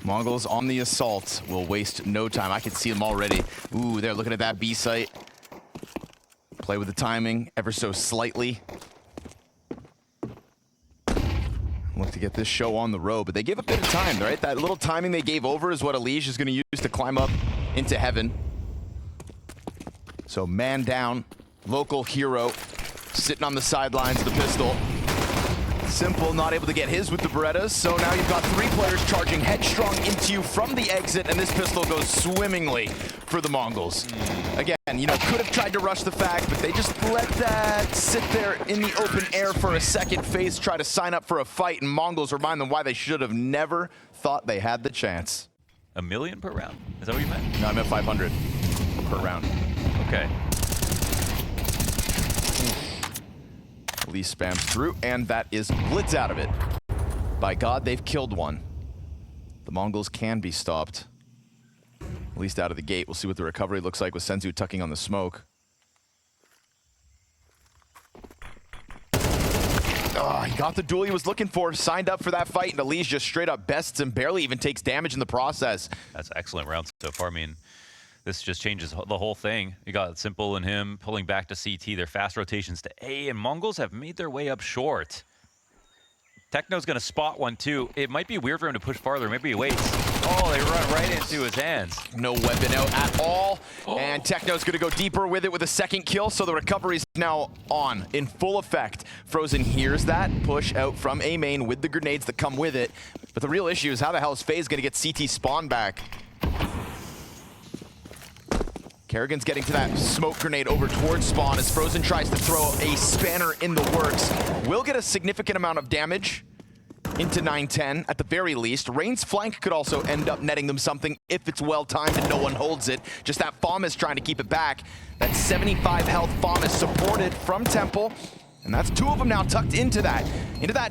TheMongolz on the assault will waste no time. I can see them already. Ooh, they're looking at that B site. Play with the timing ever so slightly. Look to get this show on the road, but they gave a bit of time, right? That little timing they gave over is what Elige is going to use to climb up into heaven. So man down, local hero, sitting on the sidelines, the pistol. Simple, not able to get his with the Berettas, so now you've got 3 players charging headstrong into you from the exit, and this pistol goes swimmingly for the Mongols. Again, you know, could have tried to rush the FaZe, but they just let that sit there in the open air for a second. FaZe try to sign up for a fight, and Mongols remind them why they should have never thought they had the chance. $1 million per round? Is that what you meant? No, I meant 500 per round. Okay. Lee spams through, and that is blitz out of it. By God, they've killed one. The Mongols can be stopped. At least out of the gate. We'll see what the recovery looks like with Senzu tucking on the smoke. Oh, he got the duel he was looking for, signed up for that fight, and Elige just straight up bests him, barely even takes damage in the process. That's an excellent round so far. I mean, this just changes the whole thing. You got Simple and him pulling back to CT. Their fast rotations to A, and Mongols have made their way up short. Techno's going to spot one, too. It might be weird for him to push farther. Maybe he waits. Oh, they run right into his hands. No weapon out at all. And Techno's going to go deeper with it with a second kill, so the recovery's now on in full effect. Frozen hears that push out from A main with the grenades that come with it. But the real issue is how the hell is FaZe going to get CT spawn back? Kerrigan's getting to that smoke grenade over towards spawn as Frozen tries to throw a spanner in the works. Will get a significant amount of damage into 9-10 at the very least. Rain's flank could also end up netting them something if it's well timed and no one holds it. Just that FaMA's trying to keep it back. That 75 health FaMA supported from Temple. And that's 2 of them now tucked into that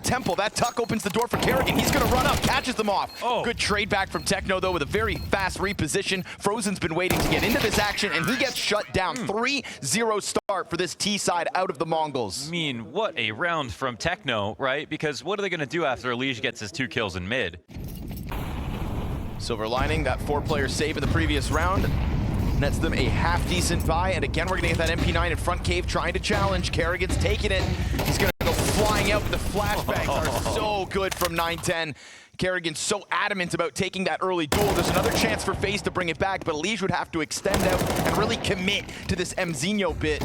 Temple. That tuck opens the door for Kerrigan. He's going to run up, catches them off. Oh. Good trade back from Techno, though, with a very fast reposition. Frozen's been waiting to get into this action, and he gets shut down. 3-0 start for this T side out of the Mongols. I mean, what a round from Techno, right? Because what are they going to do after Elige gets his 2 kills in mid? Silver lining, that 4-player save in the previous round nets them a half-decent buy, and again, we're going to get that MP9 in front cave trying to challenge. Kerrigan's taking it. He's going to go flying out, but the flashbangs are so good from 9-10. Kerrigan's so adamant about taking that early duel. There's another chance for FaZe to bring it back, but Elige would have to extend out and really commit to this Mzinho bit.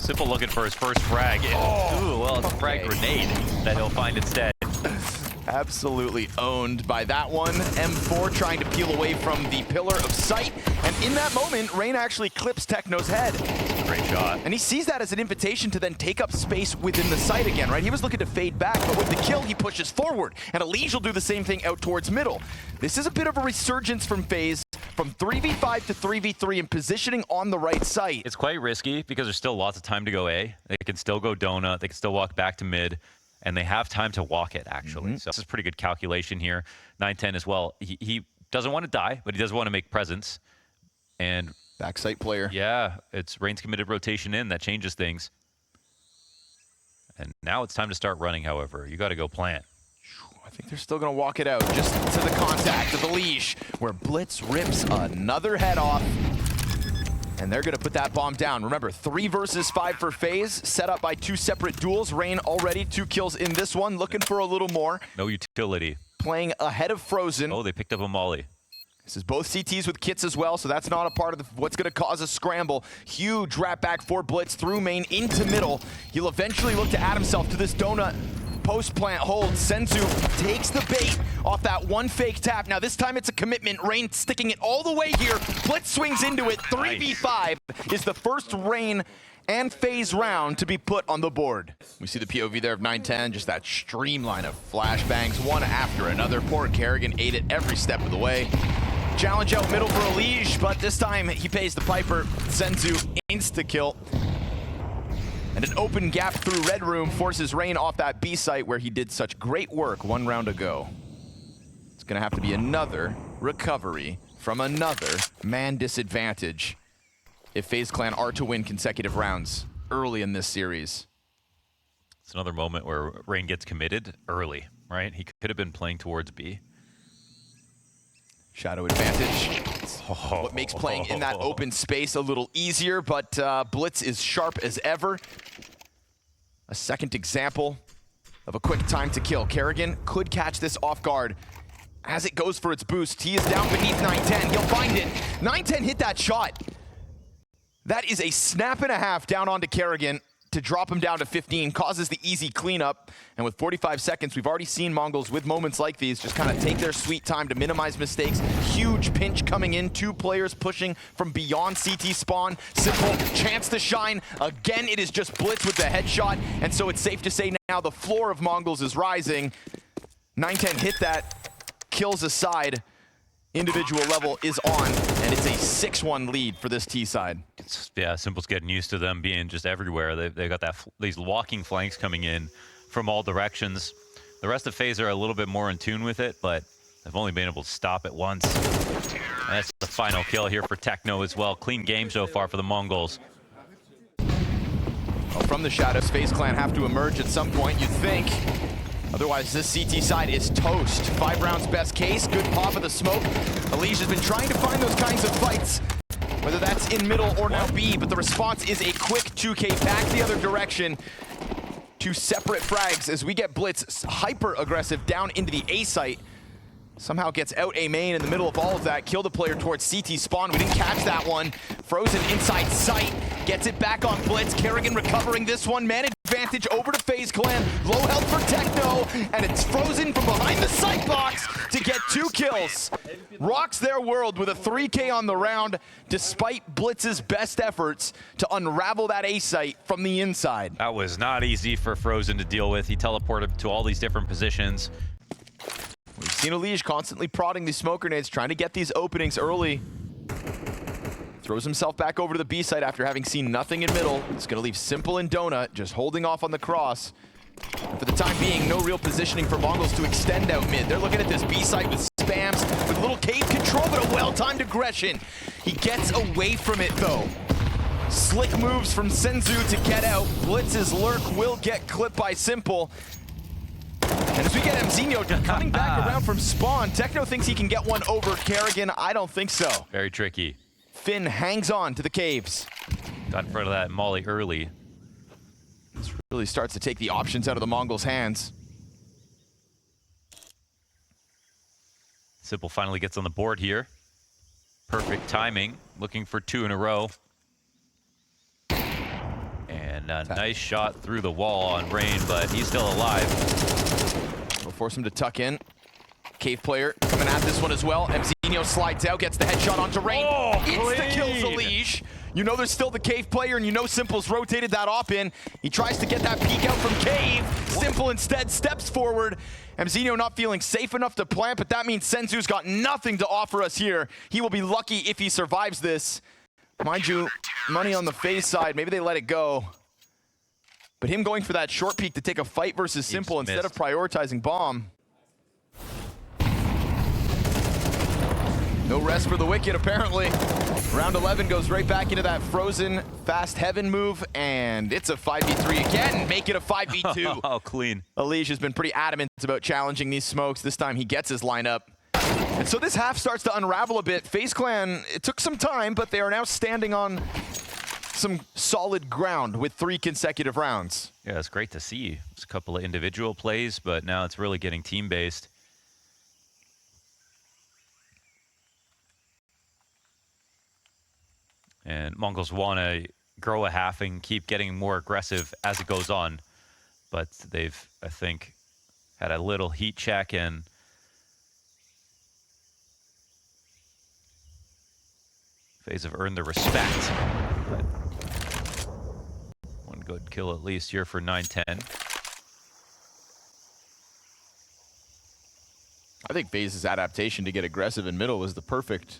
Simple looking for his first frag. Ooh, well, it's a frag grenade that he'll find instead. Absolutely owned by that one. M4 trying to peel away from the pillar of sight. And in that moment, Rain actually clips Techno's head. Great shot. And he sees that as an invitation to then take up space within the site again, right? He was looking to fade back, but with the kill, he pushes forward. And Elige will do the same thing out towards middle. This is a bit of a resurgence from FaZe, from 3v5 to 3v3 and positioning on the right site. It's quite risky because there's still lots of time to go A. They can still go donut. They can still walk back to mid. And they have time to walk it, actually. So this is pretty good calculation here. 9-10 as well. He doesn't want to die, but he does want to make presence. And backside player. Yeah, it's Rain's committed rotation in. That changes things. And now it's time to start running, however. You got to go plant. I think they're still going to walk it out just to the contact of Elige, where Blitz rips another head off. And they're going to put that bomb down. Remember, 3 versus 5 for FaZe, set up by 2 separate duels. Rain already 2 kills in this one, looking for a little more. No utility. Playing ahead of Frozen. Oh, they picked up a molly. This is both CTs with kits as well, so that's not a part of what's going to cause a scramble. Huge wrap back for Blitz through main into middle. He'll eventually look to add himself to this donut. Post-plant hold. Senzu takes the bait off that one fake tap. Now this time it's a commitment. Rain sticking it all the way here. Blitz swings into it. 3v5 is the first Rain and FaZe round to be put on the board. We see the POV there of 9-10, just that streamline of flashbangs, one after another. Poor Kerrigan ate it every step of the way. Challenge out middle for Elige, but this time he pays the piper. Senzu insta-kill. And an open gap through Red Room forces Rain off that B site where he did such great work 1 round ago. It's going to have to be another recovery from another man disadvantage if FaZe Clan are to win consecutive rounds early in this series. It's another moment where Rain gets committed early, right? He could have been playing towards B. Shadow advantage. What makes playing in that open space a little easier, but Blitz is sharp as ever. A second example of a quick time to kill. Kerrigan could catch this off guard as it goes for its boost. He is down beneath 910. He'll find it. 910 hit that shot. That is a snap and a half down onto Kerrigan to drop him down to 15, causes the easy cleanup. And with 45 seconds, we've already seen Mongols with moments like these just kind of take their sweet time to minimize mistakes. Huge pinch coming in, 2 players pushing from beyond CT spawn. Simple chance to shine. Again, it is just Blitz with the headshot. And so it's safe to say now the floor of Mongols is rising. 910 hit that, kills aside. Individual level is on, and it's a 6-1 lead for this T side. Yeah, Simple's getting used to them being just everywhere. They got these walking flanks coming in from all directions. The rest of FaZe are a little bit more in tune with it, but they've only been able to stop it once. And that's the final kill here for Techno as well. Clean game so far for the Mongols. Well, from the shadows, FaZe Clan have to emerge at some point, you'd think. Otherwise, this CT side is toast. 5 rounds best case, good pop of the smoke. Elige has been trying to find those kinds of fights, whether that's in middle or now B, but the response is a quick 2K back the other direction. 2 separate frags as we get Blitz hyper-aggressive down into the A site. Somehow gets out A main in the middle of all of that. Killed a player towards CT spawn. We didn't catch that one. Frozen inside sight. Gets it back on Blitz. Kerrigan recovering this one. Man advantage over to FaZe Clan. Low health for Techno. And it's Frozen from behind the sight box to get 2 kills. Rocks their world with a 3K on the round, despite Blitz's best efforts to unravel that A site from the inside. That was not easy for Frozen to deal with. He teleported to all these different positions. We've seen Elige constantly prodding these smoke grenades, trying to get these openings early. Throws himself back over to the B side after having seen nothing in middle. It's going to leave Simple and Donut just holding off on the cross. And for the time being, no real positioning for Mongols to extend out mid. They're looking at this B site with spams, with a little cave control, but a well-timed aggression. He gets away from it, though. Slick moves from Senzu to get out. Blitz's lurk will get clipped by Simple. And as we get Mzinho coming back around from spawn, Techno thinks he can get one over Kerrigan. I don't think so. Very tricky. Finn hangs on to the caves. Got in front of that molly early. This really starts to take the options out of the Mongols' hands. Simple finally gets on the board here. Perfect timing. Looking for 2 in a row. And a nice shot through the wall on Rain, but he's still alive. We'll force him to tuck in. Cave player coming at this one as well. Mzinho slides out, gets the headshot onto Rain. Oh, Insta-kills Elige. You know there's still the Cave player, and you know Simple's rotated that op in. He tries to get that peek out from Cave. Simple instead steps forward. Mzinho not feeling safe enough to plant, but that means Senzu's got nothing to offer us here. He will be lucky if he survives this. Mind you, money on the FaZe side. Maybe they let it go. But him going for that short peek to take a fight versus Simple instead of prioritizing bomb. No rest for the wicked, apparently. Round 11 goes right back into that Frozen fast heaven move, and it's a 5v3 again. Make it a 5v2. Oh, clean. Elige has been pretty adamant about challenging these smokes. This time he gets his lineup. And so this half starts to unravel a bit. FaZe Clan, it took some time, but they are now standing on some solid ground with 3 consecutive rounds. Yeah, it's great to see. It's a couple of individual plays, but now it's really getting team-based. And Mongols want to grow a half and keep getting more aggressive as it goes on. But they've, I think, had a little heat check, and FaZe have earned the respect. But one good kill at least here for 910. I think FaZe's adaptation to get aggressive in middle was the perfect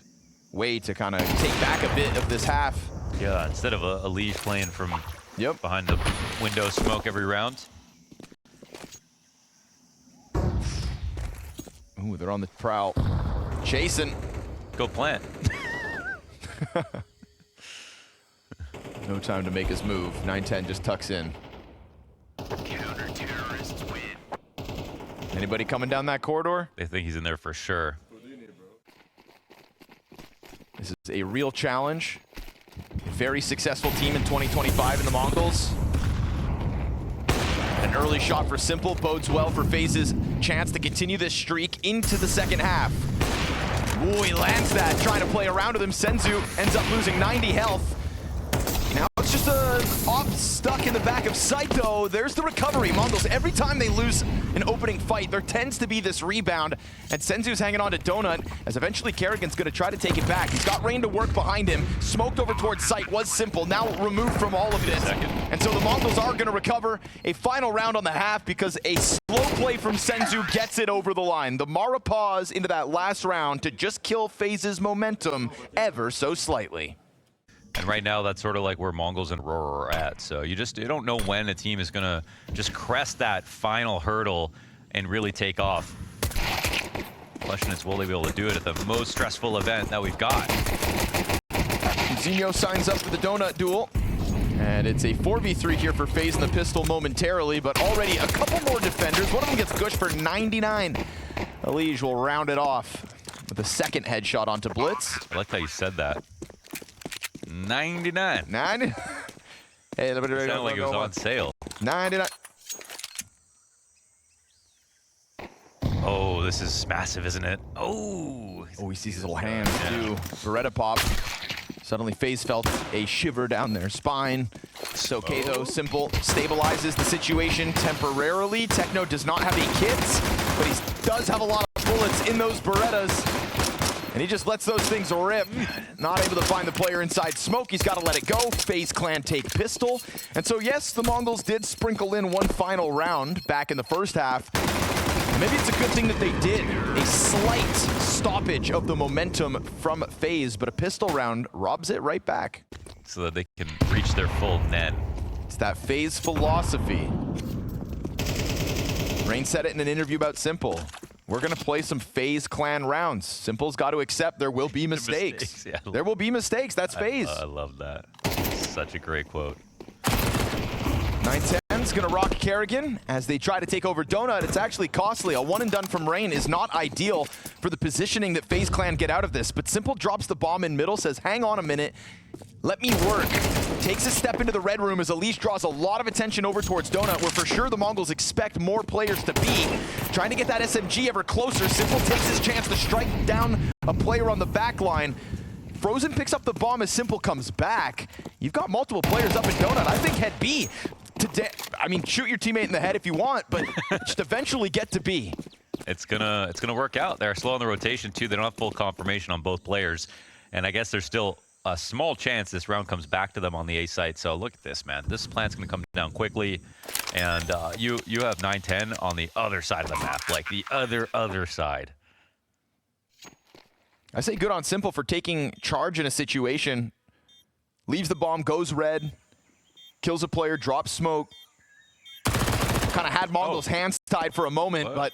way to kind of take back a bit of this half. Yeah, instead of a Elige playing from behind the window smoke every round. Ooh, they're on the prowl. Chasing. Go plant. No time to make his move. 910 just tucks in. Counter-terrorists win. Anybody coming down that corridor? They think he's in there for sure. This is a real challenge. A very successful team in 2025 in the Mongols. An early shot for Simple bodes well for FaZe's chance to continue this streak into the second half. Ooh, he lands that, trying to play around with him. Senzu ends up losing 90 health. Now it's just a op stuck in the back of sight, though. There's the recovery. Mongols, every time they lose an opening fight, there tends to be this rebound, and Senzu's hanging on to Donut, as eventually Kerrigan's going to try to take it back. He's got Rain to work behind him. Smoked over towards sight was Simple, now removed from all of this. And so the Mongols are going to recover a final round on the half because a slow play from Senzu gets it over the line. The Mara pause into that last round to just kill FaZe's momentum ever so slightly. And right now, that's sort of like where Mongols and Roar are at. So you don't know when a team is going to just crest that final hurdle and really take off. The question is, will they be able to do it at the most stressful event that we've got? Zinho signs up for the Donut duel. And it's a 4v3 here for FaZe in the pistol momentarily, but already a couple more defenders. One of them gets gushed for 99. Elige will round it off with a second headshot onto Blitz. I like how you said that. 99. 90. Hey, it sounded like it was on sale. 99. Oh, this is massive, isn't it? Oh, he sees his little hands too. Beretta pop. Suddenly FaZe felt a shiver down their spine. It's okay though, Simple stabilizes the situation temporarily. Techno does not have any kits, but he does have a lot of bullets in those Berettas. And he just lets those things rip. Not able to find the player inside smoke. He's got to let it go. FaZe clan take pistol. And so yes, the Mongols did sprinkle in one final round back in the first half. Maybe it's a good thing that they did. A slight stoppage of the momentum from FaZe, but a pistol round robs it right back. So that they can reach their full net. It's that FaZe philosophy. Rain said it in an interview about Simple. We're going to play some FaZe clan rounds. Simple's got to accept there will be mistakes. Yeah, there will be mistakes. That's FaZe. I love that. Such a great quote. 910's going to rock Kerrigan as they try to take over Donut. It's actually costly. A one and done from Rain is not ideal for the positioning that FaZe clan get out of this. But Simple drops the bomb in middle, says, hang on a minute. Let me work. Takes a step into the red room as Elige draws a lot of attention over towards Donut, where for sure the Mongols expect more players to be. Trying to get that SMG ever closer. Simple takes his chance to strike down a player on the back line. Frozen picks up the bomb as Simple comes back. You've got multiple players up in Donut. I think head B. I mean, shoot your teammate in the head if you want, but just eventually get to B. It's gonna work out. They're slow on the rotation too. They don't have full confirmation on both players, and I guess there's still a small chance this round comes back to them on the A site. So look at this, man. This plant's gonna come down quickly, and you have 910 on the other side of the map, like the other side. I say good on Simple for taking charge in a situation. Leaves the bomb, goes red, kills a player, drops smoke. Kind of had Mongols' hands tied for a moment, but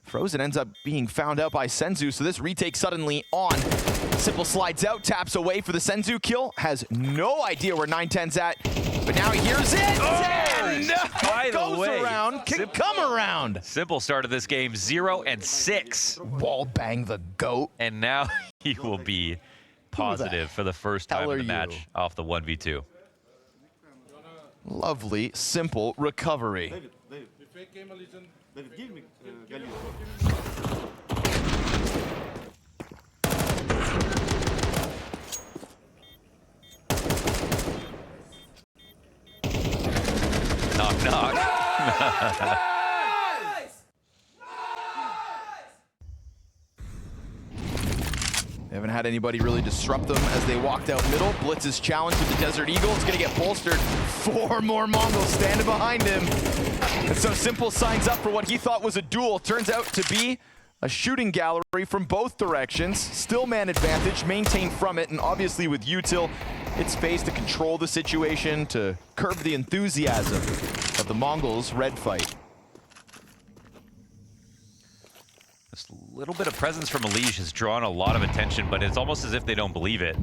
Frozen ends up being found out by Senzu, so this retake suddenly on. Simple slides out, taps away for the Senzu kill, has no idea where 910's at, but now he hears it, and by the way, around, can come around. Simple started this game 0-6. Wall bang the GOAT. And now he will be positive for the first time in the match off the 1v2. Lovely, Simple recovery. Knock, knock. They haven't had anybody really disrupt them as they walked out middle. Blitz's challenge with the Desert Eagle. It's going to get bolstered. 4 more Mongols standing behind him. And so Simple signs up for what he thought was a duel. Turns out to be a shooting gallery from both directions. Still man advantage, maintained from it. And obviously with Util, it's FaZe to control the situation, to curb the enthusiasm of the Mongols' red fight. This little bit of presence from Elige has drawn a lot of attention, but it's almost as if they don't believe it,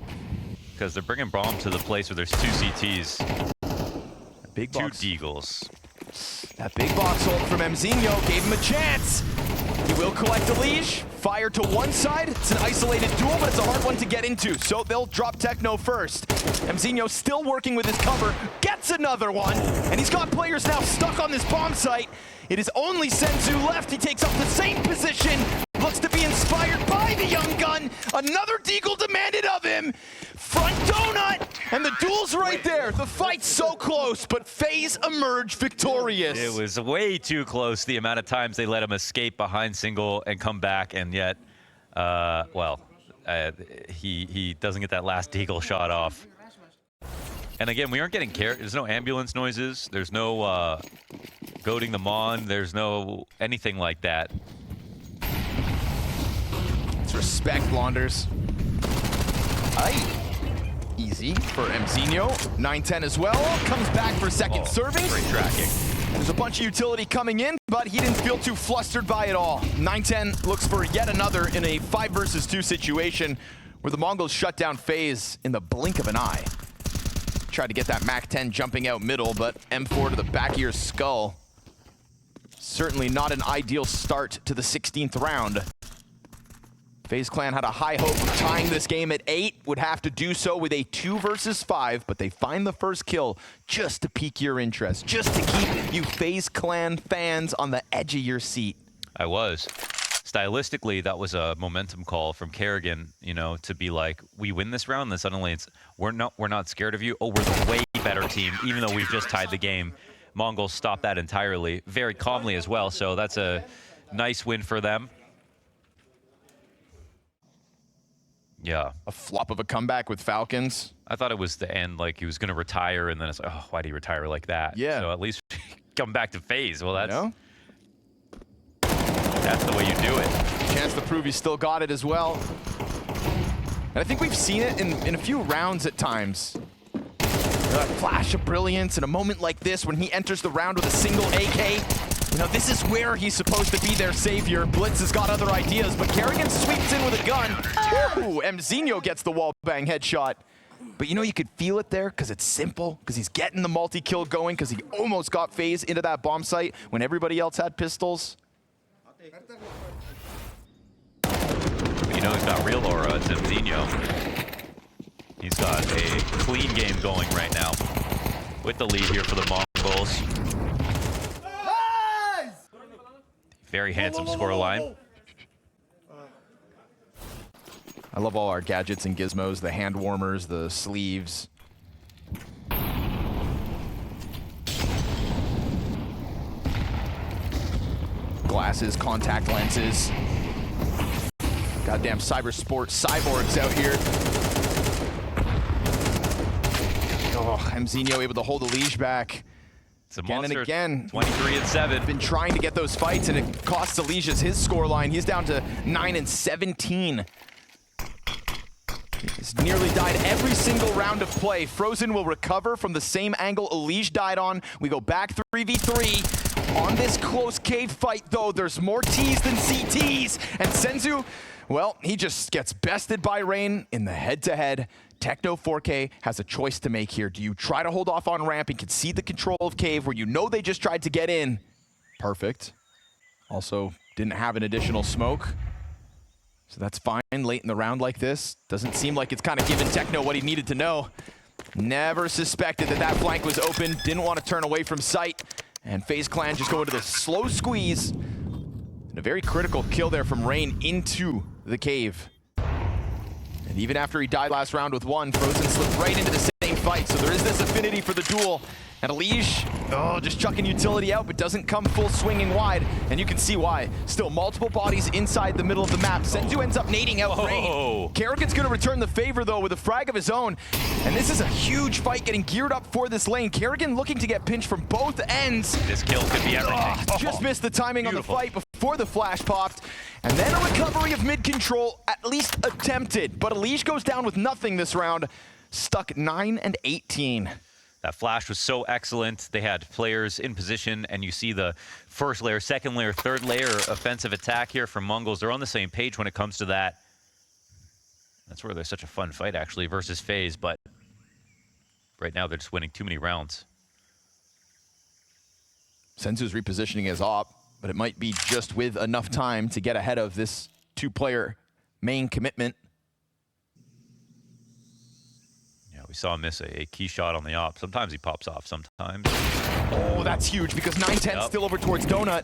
because they're bringing Braum to the place where there's 2 CTs, Big box. 2 Deagles. That big box hold from Mzinho gave him a chance. He will collect a leash. Fire to one side. It's an isolated duel, but it's a hard one to get into. So they'll drop Techno first. Mzinho still working with his cover. Gets another one. And he's got players now stuck on this bomb site. It is only Senzu left. He takes up the same position. Looks to be inspired by the young gun. Another deagle demanded of him. Front donut. And the duel's right there. The fight's so close, but FaZe emerge victorious. It was way too close, the amount of times they let him escape behind single and come back, and yet, he doesn't get that last deagle shot off. And again, we aren't getting there's no ambulance noises. There's no goading them on. There's no anything like that. It's respect, Blonders. Aye. Easy for Mzinho. 9-10 as well. Comes back for second serving. Great tracking. There's a bunch of utility coming in, but he didn't feel too flustered by it all. 9-10 looks for yet another in a 5 versus 2 situation where the Mongols shut down FaZe in the blink of an eye. Tried to get that Mac-10 jumping out middle, but M4 to the back of your skull. Certainly not an ideal start to the 16th round. FaZe Clan had a high hope of tying this game at 8, would have to do so with a 2 versus 5, but they find the first kill just to pique your interest, just to keep you FaZe Clan fans on the edge of your seat. I was. Stylistically, that was a momentum call from Kerrigan, you know, to be like, we win this round, then suddenly it's, we're not scared of you. Oh, we're the way better team, even though we've just tied the game. Mongols stopped that entirely, very calmly as well, so that's a nice win for them. Yeah. A flop of a comeback with Falcons. I thought it was the end, like he was going to retire, and then it's like, oh, why did he retire like that? Yeah. So at least come back to FaZe. Well, that's, you know? That's the way you do it. Chance to prove he still got it as well. And I think we've seen it in a few rounds at times. A flash of brilliance in a moment like this when he enters the round with a single AK. You know, this is where he's supposed to be their savior. Blitz has got other ideas, but Kerrigan sweeps in with a gun. Ooh, Mzinho gets the wall bang headshot. But you know, you could feel it there because it's simple, because he's getting the multi-kill going, because he almost got FaZe into that bomb site when everybody else had pistols. You know, he's got real aura. It's Mzinho. He's got a clean game going right now with the lead here for the Mongols. Very handsome scoreline. I love all our gadgets and gizmos, the hand warmers, the sleeves. Glasses, contact lenses. Goddamn cybersport cyborgs out here. Oh, Mzinho able to hold the leash back. It's a again monster. And again. 23-7. Been trying to get those fights, and it costs Alicia's his scoreline. He's down to 9-17. He's nearly died every single round of play. Frozen will recover from the same angle Elige died on. We go back 3v3. On this close cave fight, though, there's more Ts than CTs. And Senzu, well, he just gets bested by Rain in the head-to-head. Techno 4K has a choice to make here. Do you try to hold off on ramp and concede the control of cave where you know they just tried to get in? Perfect. Also, didn't have an additional smoke. So that's fine late in the round like this. Doesn't seem like it's kind of given Techno what he needed to know. Never suspected that that flank was open. Didn't want to turn away from sight. And FaZe Clan just go into the slow squeeze. And a very critical kill there from Rain into the cave. And even after he died last round with one, Frozen slipped right into the same fight. So there is this affinity for the duel. And Elige, oh, just chucking utility out, but doesn't come full swinging wide. And you can see why. Still multiple bodies inside the middle of the map. Senzu ends up nading out Rain. Kerrigan's gonna return the favor though with a frag of his own. And this is a huge fight getting geared up for this lane. Kerrigan looking to get pinched from both ends. This kill could be everything. Just missed the timing Beautiful. on the fight before the flash popped. And then a recovery of mid control, at least attempted. But Elige goes down with nothing this round. Stuck 9-18. That flash was so excellent. They had players in position, and you see the first layer, second layer, third layer offensive attack here from Mongols. They're on the same page when it comes to that. That's where there's such a fun fight, actually, versus FaZe, but right now they're just winning too many rounds. Senzu's repositioning his op, but it might be just with enough time to get ahead of this two-player main commitment. Yeah, we saw him miss a key shot on the op. Sometimes he pops off, sometimes. Oh, that's huge because 9-10 still over towards Donut.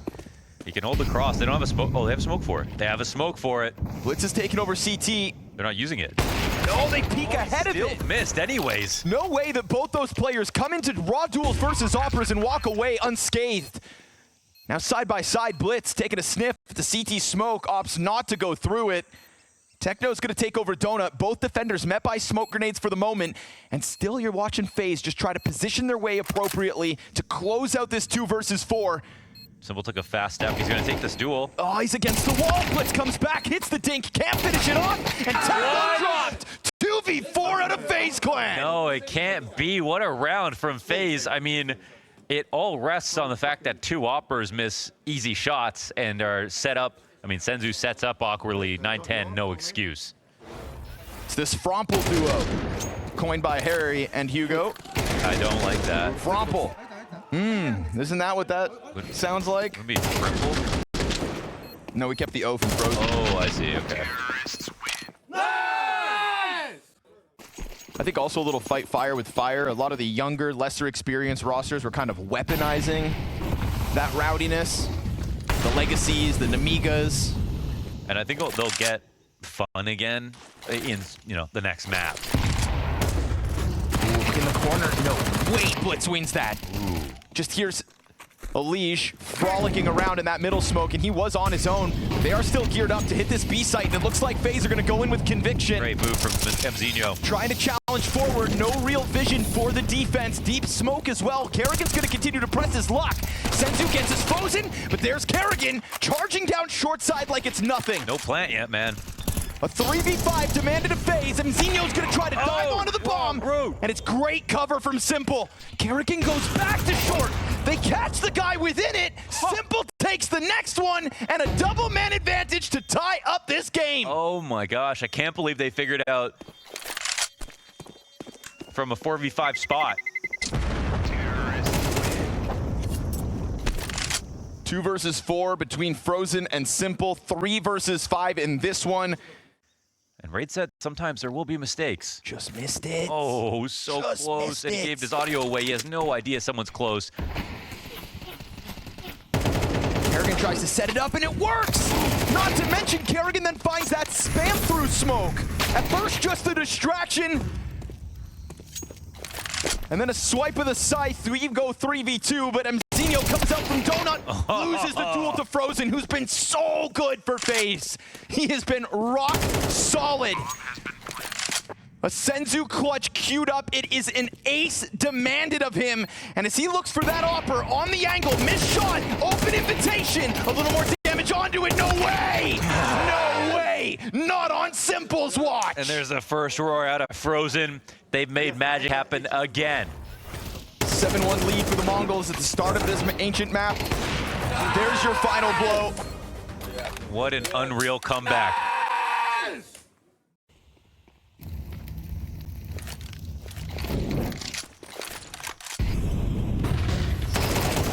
He can hold the cross. They don't have a smoke. Oh, they have a smoke for it. They have a smoke for it. Blitz is taking over CT. They're not using it. No, they peek ahead of it. Still missed anyways. No way that both those players come into raw duels versus operas and walk away unscathed. Now side by side, Blitz taking a sniff at the CT smoke, opts not to go through it. Techno's gonna take over Donut. Both defenders met by smoke grenades for the moment, and still you're watching FaZe just try to position their way appropriately to close out this 2 versus 4. Simple took a fast step. He's going to take this duel. Oh, he's against the wall. Blitz comes back, hits the dink, can't finish it off, and Techno dropped. 2v4 out of FaZe Clan. No, it can't be. What a round from FaZe. I mean, it all rests on the fact that 2 oppers miss easy shots and are set up. I mean, Senzu sets up awkwardly. 9-10, no excuse. It's this Fromple duo, coined by Harry and Hugo. I don't like that. Fromple. Isn't that what that sounds like? Would be triple. No, we kept the O from Frozen. Oh, I see. Okay. I think also a little fight fire with fire. A lot of the younger, lesser experienced rosters were kind of weaponizing that rowdiness. The Legacies, the Namigas. And I think they'll get fun again in, the next map. Ooh, in the corner. No, wait, Blitz wins that. Ooh. Just here's Elige frolicking around in that middle smoke, and he was on his own. They are still geared up to hit this B site, and it looks like FaZe are going to go in with conviction. Great move from Mzinho. Trying to challenge forward, no real vision for the defense. Deep smoke as well. Kerrigan's going to continue to press his luck. Senzu gets his frozen, but there's Kerrigan charging down short side like it's nothing. No plant yet, man. A 3v5 demanded of FaZe, and Mzinho's going to try to dive onto the bomb. And it's great cover from Simple. Kerrigan goes back to short. They catch the guy within it. Simple takes the next one, and a double man advantage to tie up this game. Oh my gosh, I can't believe they figured out from a 4v5 spot. 2 versus 4 between Frozen and Simple. 3 versus 5 in this one. And Raid said sometimes there will be mistakes. Just missed it. Oh, so Just close. And he gave his audio away. He has no idea someone's close. Kerrigan tries to set it up, and it works! Not to mention, Kerrigan then finds that spam through smoke. At first, just a distraction. And then a swipe of the scythe. We go 3v2, but Mzinho comes out from Donut, loses the duel to Frozen, who's been so good for FaZe. He has been rock solid. A Senzu clutch queued up. It is an ace demanded of him. And as he looks for that opper on the angle, missed shot, open invitation, a little more damage onto it. No way! No way! Not on Simple's watch! And there's the first roar out of Frozen. They've made magic happen again. 7-1 lead for the Mongols at the start of this ancient map. There's your final blow. What an unreal comeback.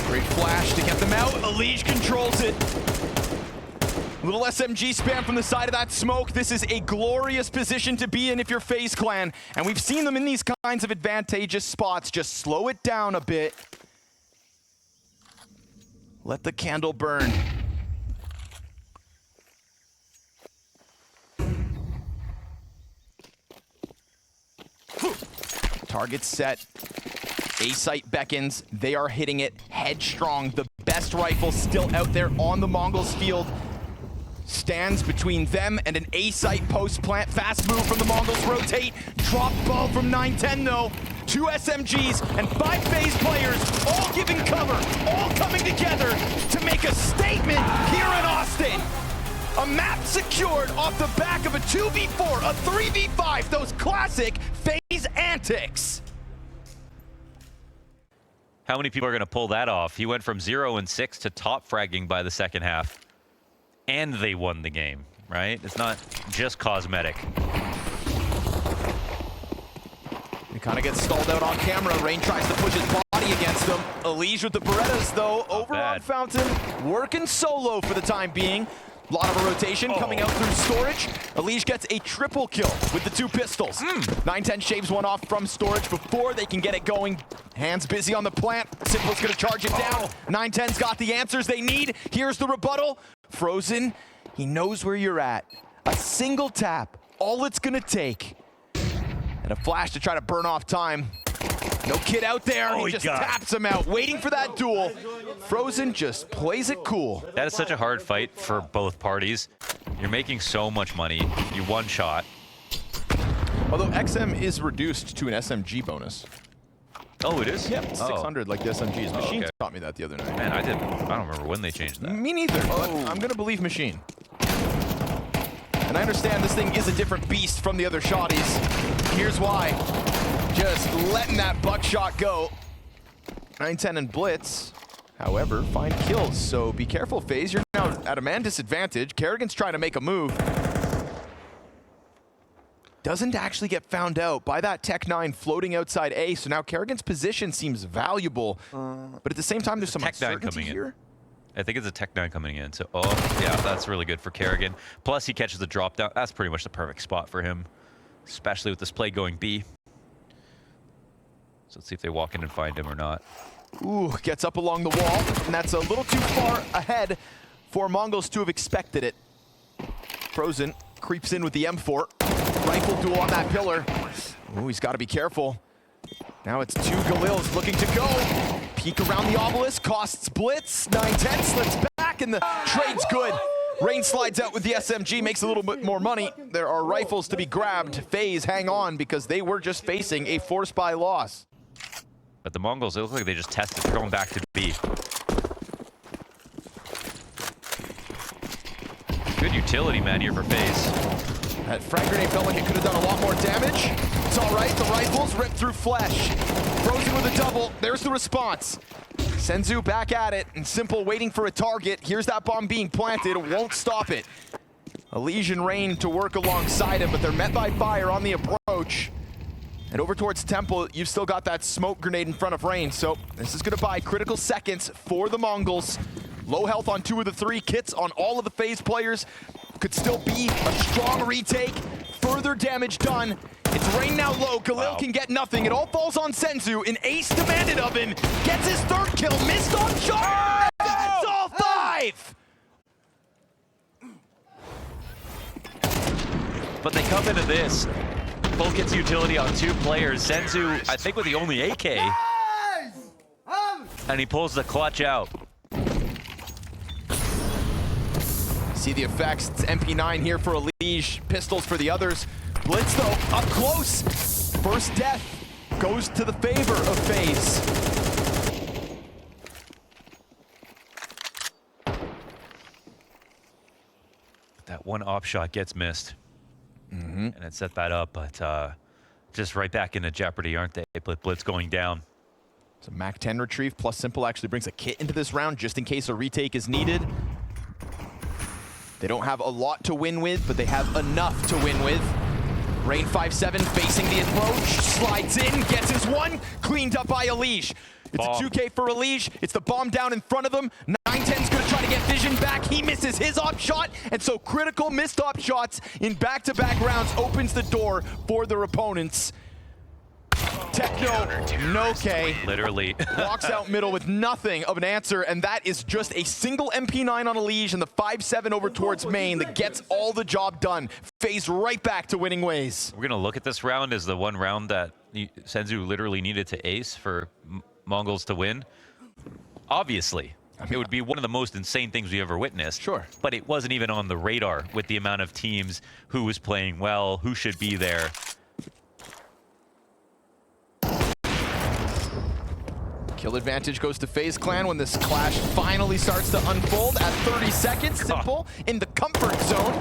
Great flash to get them out. Elige controls it. Little SMG spam from the side of that smoke. This is a glorious position to be in if you're FaZe Clan. And we've seen them in these kinds of advantageous spots. Just slow it down a bit. Let the candle burn. Target set. A-site beckons. They are hitting it headstrong. The best rifle still out there on the Mongols field. Stands between them and an A-site post plant. Fast move from the Mongols. Rotate. Drop ball from 9-10 though. 2 SMGs and 5 FaZe players all giving cover. All coming together to make a statement here in Austin. A map secured off the back of a 2v4, a 3v5. Those classic FaZe antics. How many people are going to pull that off? He went from 0-6 to top fragging by the second half. And they won the game, right? It's not just cosmetic. He kind of gets stalled out on camera. Rain tries to push his body many against them. Elige with the Berettas, though, over on Fountain, working solo for the time being. A lot of a rotation coming out through storage. Elige gets a triple kill with the 2 pistols. 910 shaves one off from storage before they can get it going. Hands busy on the plant. Simple's gonna charge it down. 910's got the answers they need. Here's the rebuttal. Frozen, he knows where you're at. A single tap, all it's gonna take. And a flash to try to burn off time. No kid out there, he just taps him out, waiting for that duel. Frozen just plays it cool. That is such a hard fight for both parties. You're making so much money. You one shot. Although XM is reduced to an SMG bonus. Oh, it is? Yep, 600 like the SMGs. Machine okay. taught me that the other night. Man, I don't remember when they changed that. Me neither, but I'm gonna believe Machine. And I understand this thing is a different beast from the other shotties. Here's why. Just letting that buckshot go. 910 and Blitz, however, find kills. So be careful, FaZe. You're now at a man disadvantage. Kerrigan's trying to make a move. Doesn't actually get found out by that Tech 9 floating outside A. So now Kerrigan's position seems valuable. But at the same time, there's some uncertainty here. I think it's a Tech 9 coming in. So, yeah, that's really good for Kerrigan. Plus, he catches the drop down. That's pretty much the perfect spot for him, especially with this play going B. So let's see if they walk in and find him or not. Ooh, gets up along the wall, and that's a little too far ahead for Mongols to have expected it. Frozen creeps in with the M4. Rifle duel on that pillar. Ooh, he's got to be careful. Now it's 2 Galils looking to go. Peek around the obelisk, costs Blitz. 910 slips back, and the trade's good. Rain slides out with the SMG, makes a little bit more money. There are rifles to be grabbed. FaZe hang on because they were just facing a force buy loss. But the Mongols, it looks like they just tested. They're going back to B. Good utility, man, here for FaZe. That frag grenade felt like it could have done a lot more damage. It's all right, the rifles ripped through flesh. Frozen with a double, there's the response. Senzu back at it, and Simple waiting for a target. Here's that bomb being planted, it won't stop it. Elige and Rain to work alongside him, but they're met by fire on the approach. And over towards Temple, you've still got that smoke grenade in front of Rain, so this is gonna buy critical seconds for the Mongols. Low health on 2 of the 3 kits on all of the FaZe players. Could still be a strong retake. Further damage done. It's Rain now low. Galil can get nothing. It all falls on Senzu. An ace demanded of him. Gets his 3rd kill. Missed on shot. That's all 5. But they come into this. Full kits utility on 2 players. Senzu, I think, with the only AK. And he pulls the clutch out. See the effects. It's MP9 here for Elige. Pistols for the others. Blitz, though, up close. First death goes to the favor of FaZe. That one op shot gets missed. And it set that up, but just right back into jeopardy, aren't they? Blitz going down. So Mac 10 retrieve plus Simple actually brings a kit into this round just in case a retake is needed. They don't have a lot to win with, but they have enough to win with. Rain 5-7 facing the approach, slides in, gets his 1, cleaned up by Elige. It's a 2K for Elige. It's the bomb down in front of them. 910's gonna try to get vision back. He misses his op shot, and so critical missed op shots in back-to-back rounds opens the door for their opponents. Techno, no K. Literally. Walks out middle with nothing of an answer, and that is just a single MP9 on Elige and the 5-7 over towards main that gets all the job done. FaZe right back to winning ways. We're going to look at this round as the one round that Senzu literally needed to ace for Mongols to win. Obviously. It would be one of the most insane things we ever witnessed. Sure. But it wasn't even on the radar with the amount of teams, who was playing well, who should be there. Kill advantage goes to FaZe Clan when this clash finally starts to unfold at 30 seconds. Simple in the comfort zone,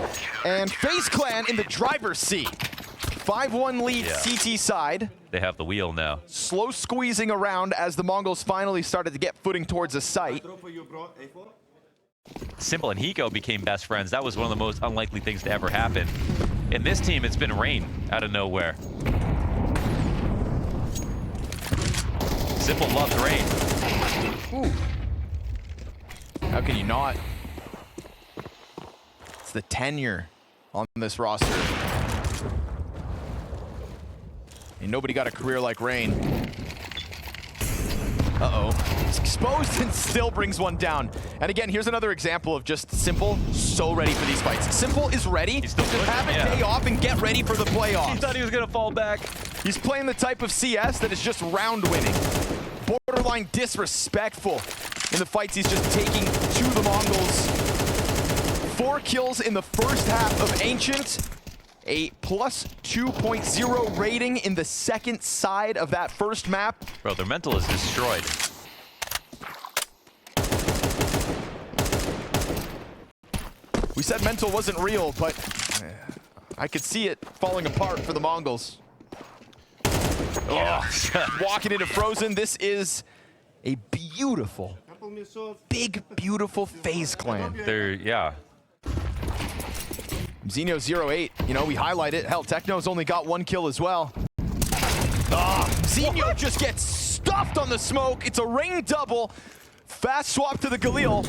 and FaZe Clan in the driver's seat. 5-1 lead CT side. They have the wheel now. Slow squeezing around as the Mongols finally started to get footing towards a site. Simple and Hiko became best friends. That was one of the most unlikely things to ever happen. In this team, it's been Rain out of nowhere. Simple loves Rain. Ooh. How can you not? It's the tenure on this roster. And nobody got a career like Rain. Uh-oh. He's exposed and still brings one down. And again, here's another example of just Simple so ready for these fights. Simple is ready. He's still just have a day off and get ready for the playoffs. He thought he was going to fall back. He's playing the type of CS that is just round winning. Borderline disrespectful in the fights he's just taking to the Mongols. 4 kills in the first half of Ancient. A plus 2.0 rating in the second side of that first map. Bro, their mental is destroyed. We said mental wasn't real, but I could see it falling apart for the Mongols. Oh. Walking into Frozen, this is a beautiful, big, beautiful FaZe clan. They're, yeah. Xeno 08, you know, we highlight it. Hell, Techno's only got 1 kill as well. Xeno just gets stuffed on the smoke. It's a Rain double. Fast swap to the Galil.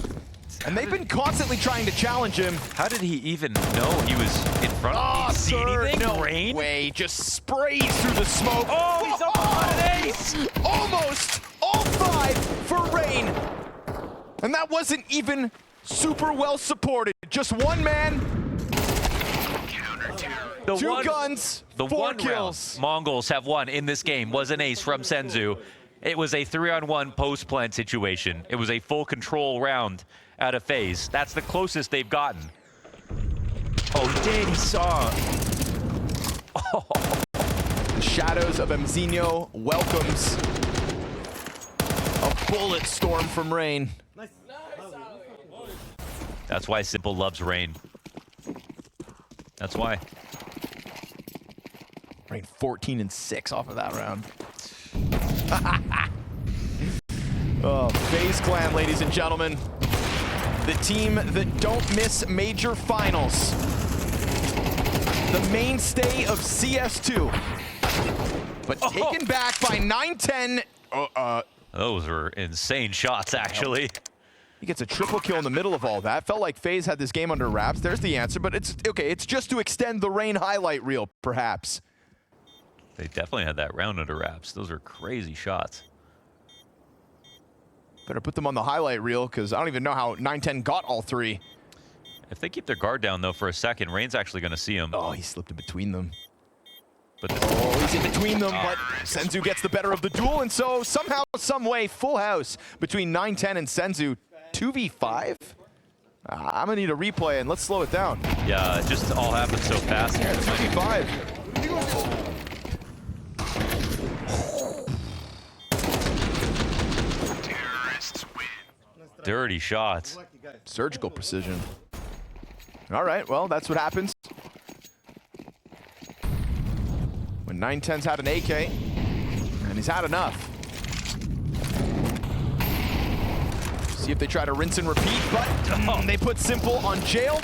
And they've been constantly trying to challenge him. How did he even know he was in front of me? See anything? No Rain? way, just sprays through the smoke. Oh, he's up on an ace! Almost all 5 for Rain. And that wasn't even super well supported. Just one man, two guns, the 4 one kills. Round Mongols have won in this game was an ace from Senzu. It was a 3-on-1 post-plant situation. It was a full control round out of FaZe. That's the closest they've gotten. Oh, he did. He saw. Oh. The shadows of Mzinho welcomes a bullet storm from Rain. That's why Simple loves Rain. That's why. Rain 14 and 6 off of that round. Oh, FaZe Clan, ladies and gentlemen. The team that don't miss major finals. The mainstay of CS2. But taken back by 9-10. Those were insane shots, actually. He gets a triple kill in the middle of all that. Felt like FaZe had this game under wraps. There's the answer, but it's okay. It's just to extend the Rain highlight reel, perhaps. They definitely had that round under wraps. Those are crazy shots. Better put them on the highlight reel, because I don't even know how 9-10 got all 3. If they keep their guard down, though, for a second, Rain's actually going to see him. Oh, he slipped in between them. But Oh, he's in between them, but Senzu gets the better of the duel, and so somehow, some way, full house between 9-10 and Senzu. 2v5? I'm going to need a replay, and let's slow it down. yeah, it just all happened so fast. Yeah, 2v5. Dirty shots. Surgical precision. All right, well, that's what happens when 9-10's had an AK, and he's had enough. See if they try to rinse and repeat, but they put Simple on jail.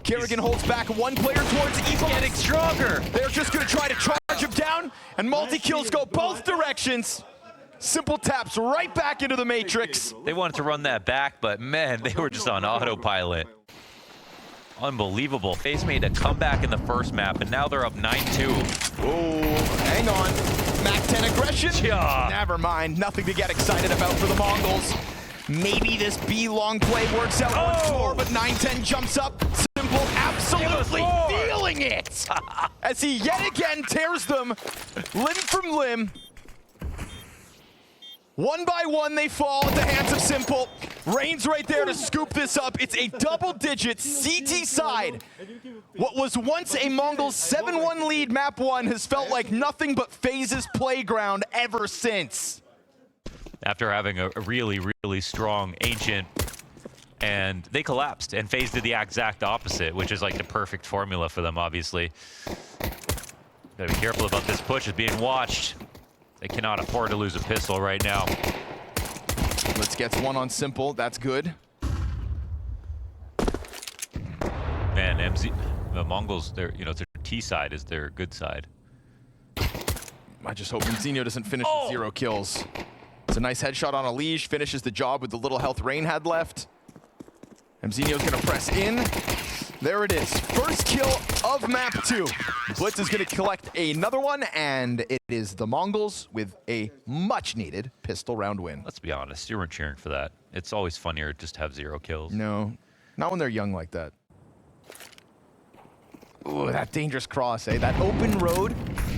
Kerrigan holds back 1 player towards Evo. Getting stronger. They're just going to try to charge him down, and multi-kills go both directions. Simple taps right back into the Matrix. They wanted to run that back, but man, they were just on autopilot. Unbelievable. FaZe made a comeback in the first map, and now they're up 9-2. Oh, hang on. Mac 10 aggression? Yeah. Never mind. Nothing to get excited about for the Mongols. Maybe this B long play works out once more, but 9-10 jumps up. Simple absolutely feeling it as he yet again tears them limb from limb. 1 by 1 they fall at the hands of Simple. Rain's right there to scoop this up. It's a double-digit CT side. What was once a Mongols 7-1 lead map 1 has felt like nothing but FaZe's playground ever since. After having a really, really strong Ancient, and they collapsed, and FaZe did the exact opposite, which is like the perfect formula for them, obviously. Gotta be careful about this push. It's being watched. They cannot afford to lose a pistol right now. Let's get 1 on Simple. That's good. Man, the Mongols, their their T side is their good side. I just hope Mzinho doesn't finish with 0 kills. It's a nice headshot on Elige, finishes the job with the little health Rain had left. Mzinio's gonna press in. There it is, first kill of map 2. Blitz is gonna collect another one, and it is TheMongolz with a much needed pistol round win. Let's be honest, you weren't cheering for that. It's always funnier just to have 0 kills. No, not when they're young like that. Ooh, that dangerous cross, eh? That open road,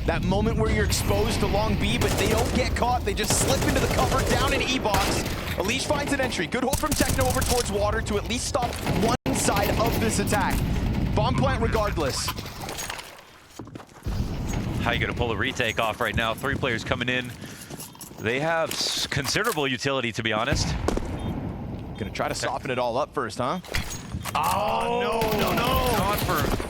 that moment where you're exposed to long B, but they don't get caught. They just slip into the cover, down in E-box. Elige finds an entry. Good hold from Techno over towards water to at least stop one side of this attack. Bomb plant regardless. How you gonna pull a retake off right now? 3 players coming in. They have considerable utility, to be honest. Gonna try to soften it all up first, huh? Oh, no. Not for...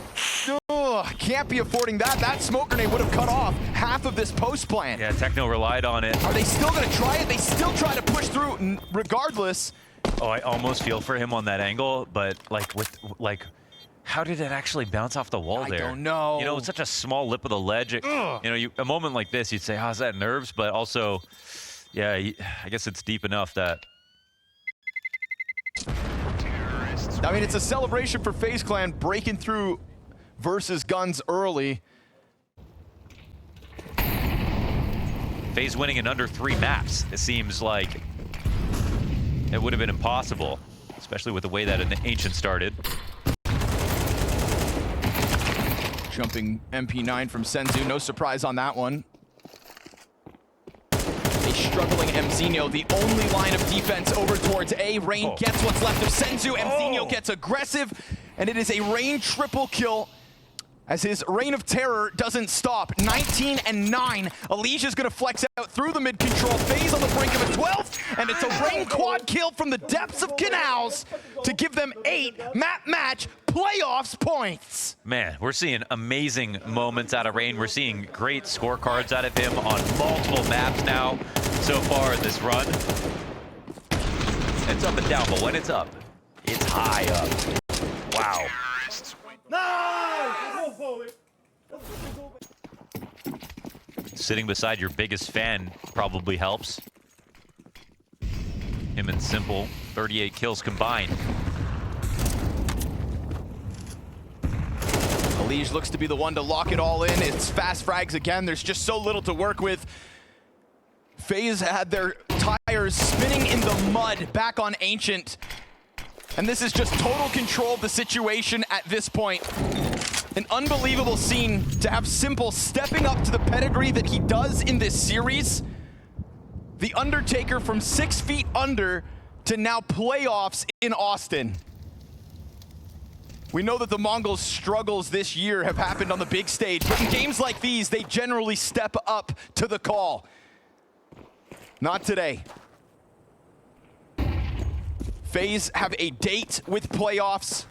Oh, can't be affording that. That smoke grenade would have cut off half of this post plant. Yeah, Techno relied on it. Are they still gonna try it? They still try to push through regardless. Oh, I almost feel for him on that angle, but how did it actually bounce off the wall there? I don't know. You know, it's such a small lip of the ledge. A moment like this, you'd say, how's that nerves? But also, yeah, I guess it's deep enough that... I mean, it's a celebration for FaZe Clan breaking through versus guns early. FaZe winning in under 3 maps. It seems like it would have been impossible, especially with the way that an Ancient started. Jumping MP9 from Senzu, no surprise on that one. A struggling Mzinio, the only line of defense over towards A. Rain gets what's left of Senzu. Mzinio gets aggressive, and it is a Rain triple kill as his reign of terror doesn't stop. 19 and 9. Elige is going to flex out through the mid control. FaZe on the brink of a 12th, and it's a Rain quad kill from the depths of Canals to give them 8 map match playoffs points. Man, we're seeing amazing moments out of Rain. We're seeing great scorecards out of him on multiple maps now so far in this run. It's up and down, but when it's up, it's high up. Wow. Sitting beside your biggest fan probably helps. Him and Simple, 38 kills combined. Elige looks to be the one to lock it all in. It's fast frags again. There's just so little to work with. FaZe had their tires spinning in the mud back on Ancient. And this is just total control of the situation at this point. An unbelievable scene to have Simple stepping up to the pedigree that he does in this series. The Undertaker from 6 feet under to now playoffs in Austin. We know that TheMongolz struggles this year have happened on the big stage, but in games like these, they generally step up to the call. Not today. FaZe have a date with playoffs.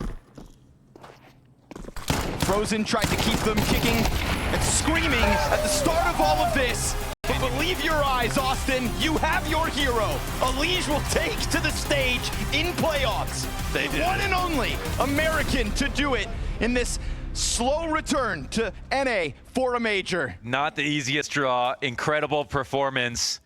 Frozen tried to keep them kicking and screaming at the start of all of this. But believe your eyes, Austin, you have your hero. Elige will take to the stage in playoffs. They did. One and only American to do it in this slow return to NA for a major. Not the easiest draw, incredible performance.